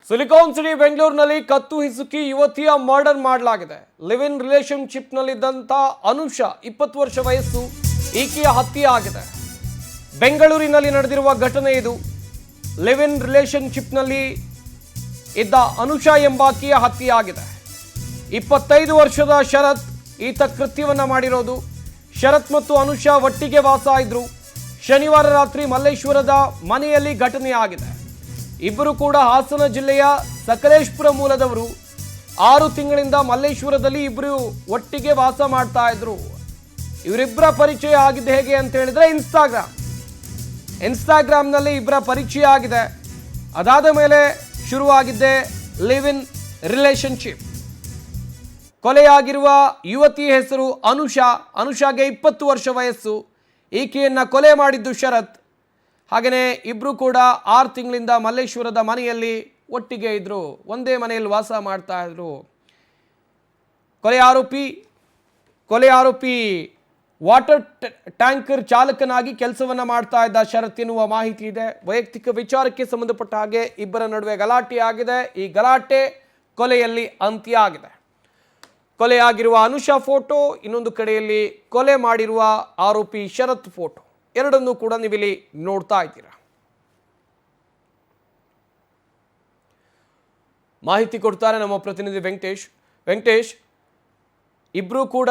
Silicon city ಬೆಂಗಳೂರಿನಲ್ಲಿ ಕತ್ತು ಹಿಸುಕಿ ಯುವತಿಯ ಮರ್ಡರ್ ಮಾಡಲಾಗಿದೆ. ಲಿವ್ ಇನ್ ರಿಲೇಶನ್ಶಿಪ್ ನಲ್ಲಿದ್ದಂತ ಅನುಷಾ 20 ವರ್ಷ ವಯಸ್ಸು, ಈಕೆಯ ಹತ್ಯೆ ಆಗಿದೆ. ಬೆಂಗಳೂರಿನಲ್ಲಿ ನಡೆದಿರುವ ಘಟನೆ ಇದು. ಲಿವ್ ಇನ್ ರಿಲೇಶನ್ಶಿಪ್ ನಲ್ಲಿ ಇದ್ದ ಅನುಷಾ ಎಂಬಾಕೆಯ ಹತ್ಯೆ ಆಗಿದೆ. 25 ವರ್ಷದ ಶರತ್ ಈತ ಕೃತ್ಯವನ್ನ ಮಾಡಿರೋದು. ಶರತ್ ಮತ್ತು ಅನುಷಾ ಒಟ್ಟಿಗೆ ವಾಸ ಇದ್ರು. ಶನಿವಾರ ರಾತ್ರಿ ಮಲ್ಲೇಶ್ವರದ ಮನೆಯಲ್ಲಿ ಘಟನೆ ಆಗಿದೆ. ಇಬ್ಬರು ಕೂಡ ಹಾಸನ ಜಿಲ್ಲೆಯ ಸಕಲೇಶಪುರ ಮೂಲದವರು. 6 ತಿಂಗಳಿಂದ ಮಲ್ಲೇಶ್ವರದಲ್ಲಿ ಇಬ್ಬರು ಒಟ್ಟಿಗೆ ವಾಸ ಮಾಡ್ತಾ ಇದ್ರು. ಇವರಿಬ್ಬರ ಪರಿಚಯ ಆಗಿದೆ ಹೇಗೆ ಅಂತ ಹೇಳಿದ್ರೆ ಇನ್ಸ್ಟಾಗ್ರಾಮ್ನಲ್ಲಿ ಇಬ್ಬರ ಪರಿಚಯ ಆಗಿದೆ. ಅದಾದ ಮೇಲೆ ಶುರುವಾಗಿದ್ದೆ ಲಿವ್ ಇನ್ ರಿಲೇಶನ್ಶಿಪ್. ಕೊಲೆಯಾಗಿರುವ ಯುವತಿ ಹೆಸರು ಅನುಷಾಗೆ 20 ವರ್ಷ ವಯಸ್ಸು. ಈಕೆಯನ್ನ ಕೊಲೆ ಮಾಡಿದ್ದು ಶರತ್. ಹಾಗೆಯೇ ಇಬ್ಬರು ಕೂಡ 6 ತಿಂಗಳಿಂದ ಮಲ್ಲೇಶ್ವರದ ಮನೆಯಲ್ಲಿ ಒಟ್ಟಿಗೆ ಇದ್ರು, ಒಂದೇ ಮನೆಯಲ್ಲಿ ವಾಸ ಮಾಡ್ತಾ ಇದ್ರು. ಕೊಲೆ ಆರೋಪಿ ವಾಟರ್ ಟ್ಯಾಂಕರ್ ಚಾಲಕನಾಗಿ ಕೆಲಸವನ್ನ ಮಾಡ್ತಾ ಇದ್ದ ಶರತ್ ಎನ್ನುವ ಮಾಹಿತಿ ಇದೆ. ವೈಯಕ್ತಿಕ ವಿಚಾರಕ್ಕೆ ಸಂಬಂಧಪಟ್ಟ ಹಾಗೆ ಇಬ್ಬರ ನಡುವೆ ಗಲಾಟೆ ಆಗಿದೆ. ಈ ಗಲಾಟೆ ಕೊಲೆಯಲ್ಲಿ ಅಂತ್ಯ ಆಗಿದೆ. ಕೊಲೆಯಾಗಿರುವ ಅನುಷಾ ಫೋಟೋ, ಇನ್ನೊಂದು ಕಡೆಯಲ್ಲಿ ಕೊಲೆ ಮಾಡಿರುವ ಆರೋಪಿ ಶರತ್ ಫೋಟೋ, ಎರಡನ್ನೂ ಕೂಡ ನೀವಿಲ್ಲಿ ನೋಡ್ತಾ ಇದ್ದೀರಾ. ಮಾಹಿತಿ ಕೊಡ್ತಾರೆ ನಮ್ಮ ಪ್ರತಿನಿಧಿ ವೆಂಕಟೇಶ್. ಇಬ್ರು ಕೂಡ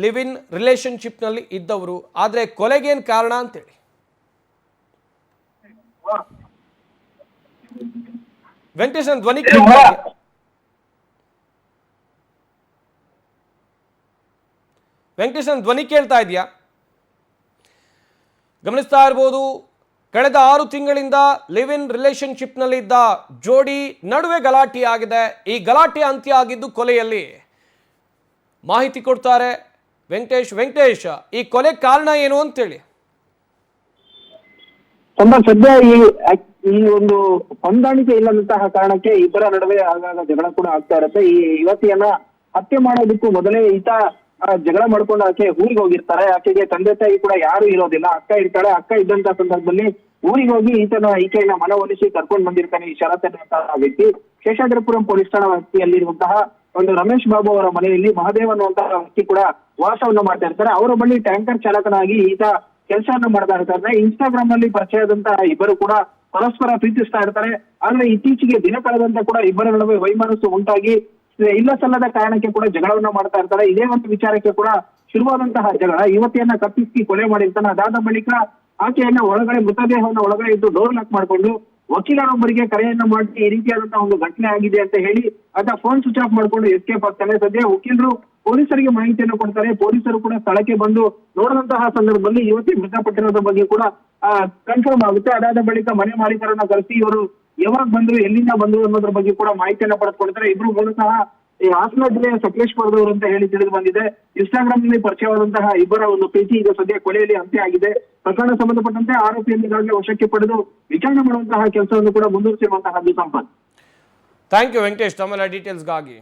ಲಿವ್ ಇನ್ ರಿಲೇಶನ್ಶಿಪ್ ನಲ್ಲಿ ಇದ್ದವರು, ಆದ್ರೆ ಕೊಲೆಗೇನ್ ಕಾರಣ ಅಂತೇಳಿ ವೆಂಕಟೇಶ್ ಧ್ವನಿ ಕೇಳ್ತಾ ಇದೆಯಾ? ಗಮನಿಸ್ತಾ ಇರಬಹುದು, ಕಳೆದ 6 ತಿಂಗಳಿಂದ ಲಿವ್ ಇನ್ ರಿಲೇಶನ್ಶಿಪ್ ನಲ್ಲಿ ಇದ್ದ ಜೋಡಿ ನಡುವೆ ಗಲಾಟೆ ಆಗಿದೆ. ಈ ಗಲಾಟೆ ಅಂತ್ಯ ಆಗಿದ್ದು ಕೊಲೆಯಲ್ಲಿ. ಮಾಹಿತಿ ಕೊಡ್ತಾರೆ ವೆಂಕಟೇಶ್, ಈ ಕೊಲೆ ಕಾರಣ ಏನು ಅಂತೇಳಿ. ಸದ್ಯ ಈ ಒಂದು ಹೊಂದಾಣಿಕೆ ಇಲ್ಲದಂತಹ ಕಾರಣಕ್ಕೆ ಇಬ್ಬರ ನಡುವೆ ಆಗಾಗ ಜಗಳ ಕೂಡ ಆಗ್ತಾ ಇರುತ್ತೆ. ಈ ಯುವತಿಯನ್ನ ಹತ್ಯೆ ಮಾಡೋದಕ್ಕೂ ಮೊದಲೇ ಈತ ಜಗಳ ಮಾಡ್ಕೊಂಡು ಆಕೆ ಊರಿಗೆ ಹೋಗಿರ್ತಾರೆ. ಆಕೆಗೆ ತಂದೆ ತಾಯಿ ಕೂಡ ಯಾರು ಇರೋದಿಲ್ಲ, ಅಕ್ಕ ಇರ್ತಾಳೆ. ಅಕ್ಕ ಇದ್ದಂತ ಸಂದರ್ಭದಲ್ಲಿ ಊರಿಗೆ ಹೋಗಿ ಈಕೆಯನ್ನ ಮನವೊಲಿಸಿ ಕರ್ಕೊಂಡು ಬಂದಿರ್ತಾನೆ ಈ ಶರತ್ ಅನ್ನುವಂತಹ ವ್ಯಕ್ತಿ. ಶೇಷಾದ್ರಿಪುರಂ ಪೊಲೀಸ್ ಠಾಣಾ ವ್ಯಾಪ್ತಿಯಲ್ಲಿರುವಂತಹ ಒಂದು ರಮೇಶ್ ಬಾಬು ಅವರ ಮನೆಯಲ್ಲಿ ಮಹಾದೇವ್ ಅನ್ನುವಂತಹ ವ್ಯಕ್ತಿ ಕೂಡ ವಾಸವನ್ನ ಮಾಡ್ತಾ ಇರ್ತಾರೆ. ಅವರ ಬಳಿ ಟ್ಯಾಂಕರ್ ಚಾಲಕನಾಗಿ ಈತ ಕೆಲಸವನ್ನ ಮಾಡ್ತಾ ಇರ್ತಾರೆ. ಇನ್ಸ್ಟಾಗ್ರಾಮ್ ನಲ್ಲಿ ಪರಿಚಯದಂತಹ ಇಬ್ಬರು ಕೂಡ ಪರಸ್ಪರ ಪ್ರೀತಿಸ್ತಾ ಇರ್ತಾರೆ. ಆದ್ರೆ ಇತ್ತೀಚೆಗೆ ದಿನ ಕಳೆದಂತೆ ಕೂಡ ಇಬ್ಬರ ನಡುವೆ ವೈಮನಸ್ಸು ಉಂಟಾಗಿ ಇಲ್ಲ ಸಲ್ಲದ ಕಾರಣಕ್ಕೆ ಕೂಡ ಜಗಳವನ್ನ ಮಾಡ್ತಾ ಇರ್ತಾರೆ. ಇದೇ ಒಂದು ವಿಚಾರಕ್ಕೆ ಕೂಡ ಶುರುವಾದಂತಹ ಜಗಳ ಯುವತಿಯನ್ನ ಕತ್ತಿಸಿ ಕೊಲೆ ಮಾಡಿರ್ತಾನೆ. ಅದಾದ ಬಳಿಕ ಆಕೆಯನ್ನ ಮೃತದೇಹವನ್ನು ಒಳಗಡೆ ಇದ್ದು ಡೋರ್ ಲಾಕ್ ಮಾಡಿಕೊಂಡು ವಕೀಲರೊಬ್ಬರಿಗೆ ಕರೆಯನ್ನ ಮಾಡಿ ಈ ರೀತಿಯಾದಂತಹ ಒಂದು ಘಟನೆ ಆಗಿದೆ ಅಂತ ಹೇಳಿ ಆತ ಫೋನ್ ಸ್ವಿಚ್ ಆಫ್ ಮಾಡ್ಕೊಂಡು ಎಸ್ಕೇಪ್ ಆಗ್ತಾನೆ. ಸದ್ಯ ವಕೀಲರು ಪೊಲೀಸರಿಗೆ ಮಾಹಿತಿಯನ್ನು ಕೊಡ್ತಾರೆ. ಪೊಲೀಸರು ಕೂಡ ಸ್ಥಳಕ್ಕೆ ಬಂದು ನೋಡಿದಂತಹ ಸಂದರ್ಭದಲ್ಲಿ ಯುವತಿ ಮೃತಪಟ್ಟಿರೋದ್ರ ಬಗ್ಗೆ ಕೂಡ ಕನ್ಫರ್ಮ್ ಆಗುತ್ತೆ. ಅದಾದ ಬಳಿಕ ಮನೆ ಮಾಲೀಕರನ್ನ ಕರೆಸಿ ಇವರು ಯಾವಾಗ ಬಂದ್ರು, ಎಲ್ಲಿಂದ ಬಂದ್ರು ಅನ್ನೋದ್ರ ಬಗ್ಗೆ ಕೂಡ ಮಾಹಿತಿಯನ್ನ ಪಡೆದುಕೊಡ್ತಾರೆ. ಇಬ್ರು ಮೂಲತಃ ಈ ಹಾಸನ ಜಿಲ್ಲೆಯ ಸಕಲೇಶಪುರದವರು ಅಂತ ಹೇಳಿ ತಿಳಿದು ಬಂದಿದೆ. ಇನ್ಸ್ಟಾಗ್ರಾಮ್ ನಲ್ಲಿ ಪರಿಚಯವಾದಂತಹ ಇಬ್ಬರ ಒಂದು ಪ್ರೀತಿ ಈಗ ಸದ್ಯ ಕೊಲೆಯಲ್ಲಿ ಅಂತ್ಯ ಆಗಿದೆ. ಪ್ರಕರಣ ಸಂಬಂಧಪಟ್ಟಂತೆ ಆರೋಪಿಯನ್ನು ಈಗಾಗಲೇ ವಶಕ್ಕೆ ಪಡೆದು ವಿಚಾರಣೆ ಮಾಡುವಂತಹ ಕೆಲಸವನ್ನು ಕೂಡ ಮುಂದುವರಿಸಿರುವಂತಹದ್ದು ಸಂಪತ್. ಥ್ಯಾಂಕ್ ಯು ವೆಂಕಟೇಶ್, ತಮ್ಮೆಲ್ಲ ಡೀಟೇಲ್ಸ್ಗಾಗಿ.